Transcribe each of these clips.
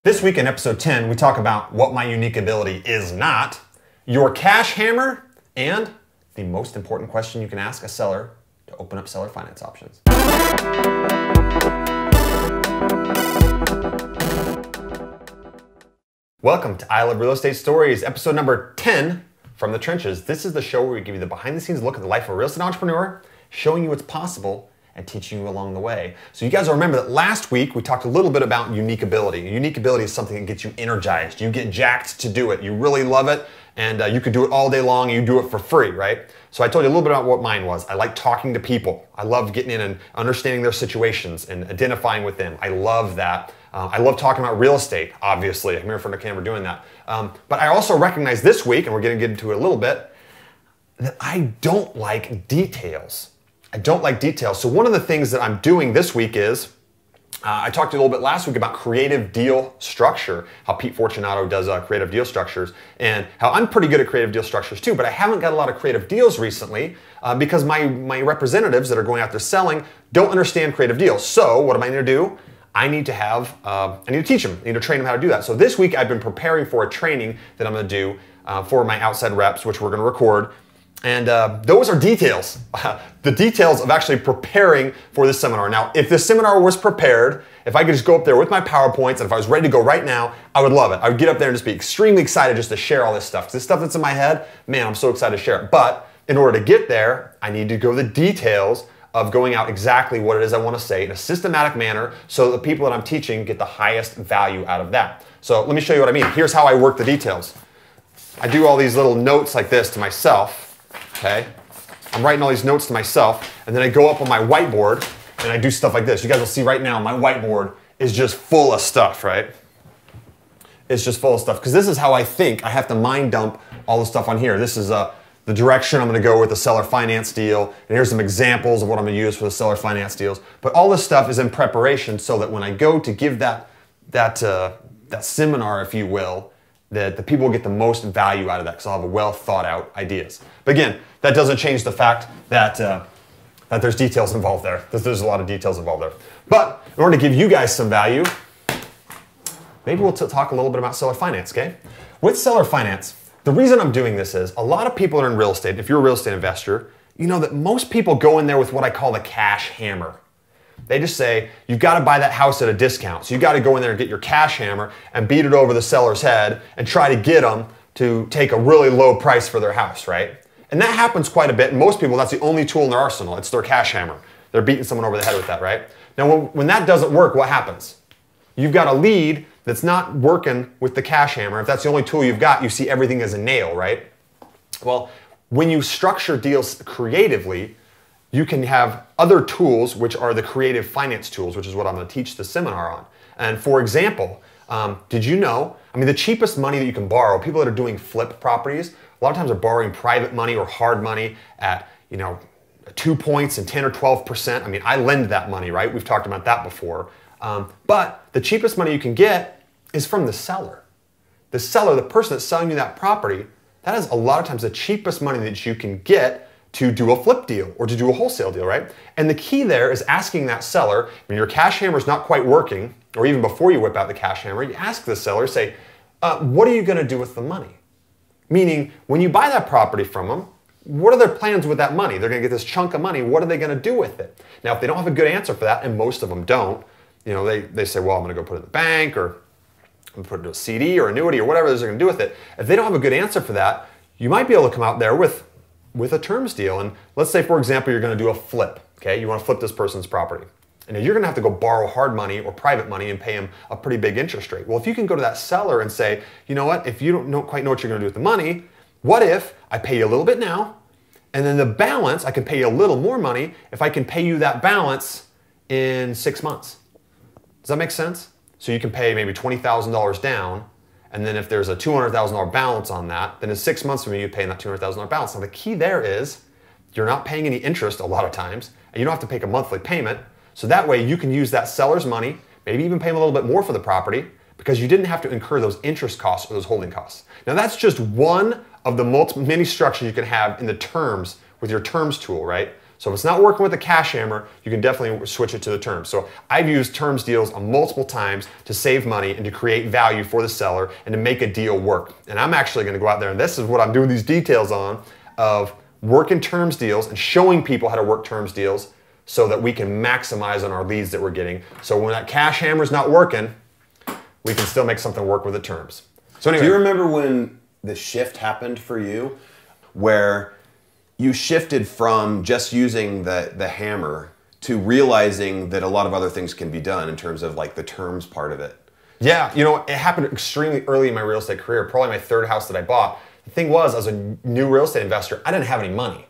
This week in episode 10, we talk about what my unique ability is not, your cash hammer, and the most important question you can ask a seller to open up seller finance options. Welcome to I Love Real Estate Stories, episode number 10 from the trenches. This is the show where we give you the behind the scenes look at the life of a real estate entrepreneur, showing you what's possible and teaching you along the way. So you guys will remember that last week we talked a little bit about unique ability. Unique ability is something that gets you energized. You get jacked to do it. You really love it, and you could do it all day long, and you do it for free, right? So I told you a little bit about what mine was. I like talking to people. I love getting in and understanding their situations and identifying with them. I love that. I love talking about real estate, obviously. I'm here in front of the camera doing that. But I also recognize this week, and we're going to get into it a little bit, that I don't like details. I don't like details. So one of the things that I'm doing this week is, I talked to you a little bit last week about creative deal structure, how Pete Fortunato does creative deal structures, and how I'm pretty good at creative deal structures too, but I haven't got a lot of creative deals recently because my representatives that are going out there selling don't understand creative deals. So what am I going to do? I need to teach them. I need to train them how to do that. So this week I've been preparing for a training that I'm going to do for my outside reps, which we're going to record. And those are details, the details of actually preparing for this seminar. Now, if this seminar was prepared, if I could just go up there with my PowerPoints, and if I was ready to go right now, I would love it. I would get up there and just be extremely excited just to share all this stuff. 'Cause this stuff that's in my head, man, I'm so excited to share it. But in order to get there, I need to go the details of going out exactly what it is I want to say in a systematic manner so the people that I'm teaching get the highest value out of that. So let me show you what I mean. Here's how I work the details. I do all these little notes like this to myself. Okay, I'm writing all these notes to myself, and then I go up on my whiteboard and I do stuff like this. You guys will see right now my whiteboard is just full of stuff, right? It's just full of stuff because this is how I think. I have to mind dump all the stuff on here. This is the direction I'm going to go with the seller finance deal, and here's some examples of what I'm going to use for the seller finance deals. But all this stuff is in preparation so that when I go to give that seminar, if you will, that the people will get the most value out of that because I'll have well thought out ideas. But again, that doesn't change the fact that there's details involved there. There's a lot of details involved there. But in order to give you guys some value, maybe we'll talk a little bit about seller finance, okay? With seller finance, the reason I'm doing this is a lot of people are in real estate. If you're a real estate investor, you know that most people go in there with what I call the cash hammer. They just say, you've got to buy that house at a discount. So you got to go in there and get your cash hammer and beat it over the seller's head and try to get them to take a really low price for their house, right? And that happens quite a bit. And most people, that's the only tool in their arsenal. It's their cash hammer. They're beating someone over the head with that, right? Now, when that doesn't work, what happens? You've got a lead that's not working with the cash hammer. If that's the only tool you've got, you see everything as a nail, right? Well, when you structure deals creatively, you can have other tools, which are the creative finance tools, which is what I'm going to teach the seminar on. And for example, did you know, the cheapest money that you can borrow, people that are doing flip properties, a lot of times are borrowing private money or hard money at, 2 points and 10 or 12%. I lend that money, right? We've talked about that before. But the cheapest money you can get is from the seller. The seller, the person that's selling you that property, that is a lot of times the cheapest money that you can get to do a flip deal or to do a wholesale deal, right? And the key there is asking that seller, when your cash hammer is not quite working, or even before you whip out the cash hammer, you ask the seller, say, what are you going to do with the money? Meaning, when you buy that property from them, what are their plans with that money? They're going to get this chunk of money. What are they going to do with it? Now, if they don't have a good answer for that, and most of them don't, they say, well, I'm going to go put it in the bank, or I'm going to put it into a CD or annuity or whatever they're going to do with it. If they don't have a good answer for that, you might be able to come out there with a terms deal. And let's say, for example, you're going to do a flip, okay? You want to flip this person's property. And you're going to have to go borrow hard money or private money and pay them a pretty big interest rate. Well, if you can go to that seller and say, you know what, if you don't quite know what you're going to do with the money, what if I pay you a little bit now, and then the balance, I can pay you a little more money if I can pay you that balance in 6 months. Does that make sense? So you can pay maybe $20,000 down, and then if there's a $200,000 balance on that, then in 6 months from you, you're paying that $200,000 balance. Now the key there is you're not paying any interest a lot of times, and you don't have to pay a monthly payment. So that way you can use that seller's money, maybe even pay them a little bit more for the property because you didn't have to incur those interest costs or those holding costs. Now that's just one of the many structures you can have in the terms with your terms tool, right? So if it's not working with the cash hammer, you can definitely switch it to the terms. So I've used terms deals multiple times to save money and to create value for the seller and to make a deal work. And I'm actually going to go out there, and this is what I'm doing these details on, of working terms deals and showing people how to work terms deals so that we can maximize on our leads that we're getting. So when that cash hammer is not working, we can still make something work with the terms. So anyway. Do you remember when the shift happened for you, where you shifted from just using the hammer to realizing that a lot of other things can be done in terms of like the terms part of it? Yeah, you know, it happened extremely early in my real estate career, probably my third house that I bought. The thing was, as a new real estate investor, I didn't have any money.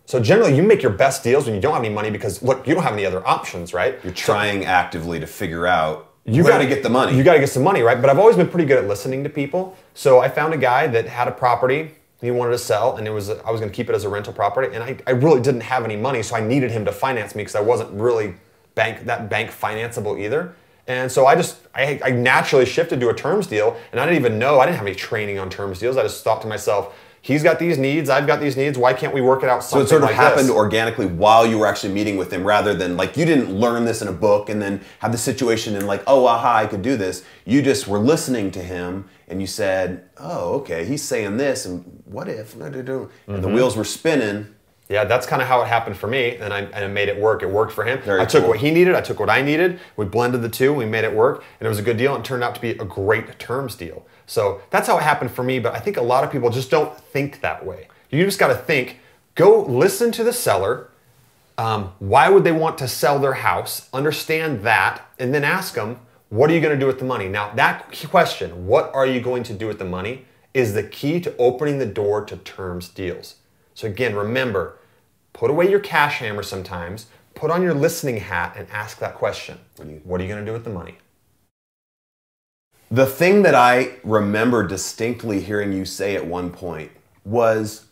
So generally, you make your best deals when you don't have any money because, look, you don't have any other options, right? You're trying actively to figure out, you got to get the money. You got to get some money, right? But I've always been pretty good at listening to people. So I found a guy that had a property he wanted to sell, and I was going to keep it as a rental property, and I really didn't have any money, so I needed him to finance me because I wasn't really bank financeable either. And so I naturally shifted to a terms deal, and I didn't even know, I didn't have any training on terms deals. I just thought to myself, he's got these needs, I've got these needs, why can't we work it out something like this? So it sort of happened organically while you were actually meeting with him, rather than like you didn't learn this in a book and then have the situation and like, oh, aha, I could do this. You just were listening to him and you said, oh, okay, he's saying this, and what if? And the wheels were spinning. Yeah, that's kind of how it happened for me, and I made it work. It worked for him. I took what he needed, I took what I needed, we blended the two, we made it work, and it was a good deal, and it turned out to be a great terms deal. So that's how it happened for me, but I think a lot of people just don't think that way. You just got to think, go listen to the seller, why would they want to sell their house, understand that, and then ask them, what are you going to do with the money? Now, that question, what are you going to do with the money, is the key to opening the door to terms deals. So again, remember, put away your cash hammer sometimes, put on your listening hat and ask that question. What are you going to do with the money? The thing that I remember distinctly hearing you say at one point was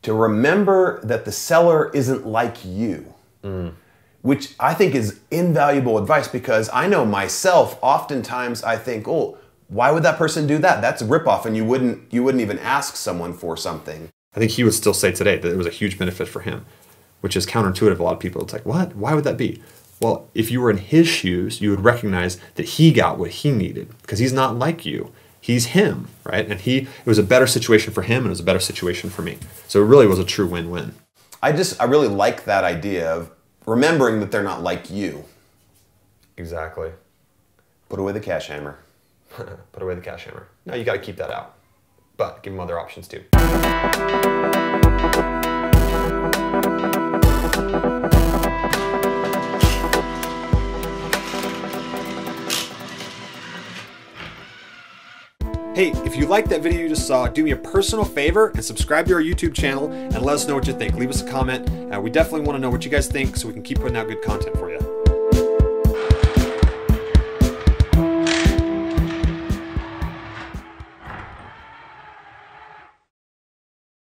to remember that the seller isn't like you. Which I think is invaluable advice, because I know myself, oftentimes I think, oh, why would that person do that? That's a ripoff, and you wouldn't even ask someone for something. I think he would still say today that it was a huge benefit for him, which is counterintuitive to a lot of people. It's like, what? Why would that be? Well, if you were in his shoes, you would recognize that he got what he needed because he's not like you. He's him, right? And it was a better situation for him and it was a better situation for me. So it really was a true win-win. I really like that idea of remembering that they're not like you. Exactly. Put away the cash hammer. Put away the cash hammer. No, you got to keep that out. But give them other options too. Hey, if you liked that video you just saw, do me a personal favor and subscribe to our YouTube channel and let us know what you think. Leave us a comment. We definitely want to know what you guys think so we can keep putting out good content for you.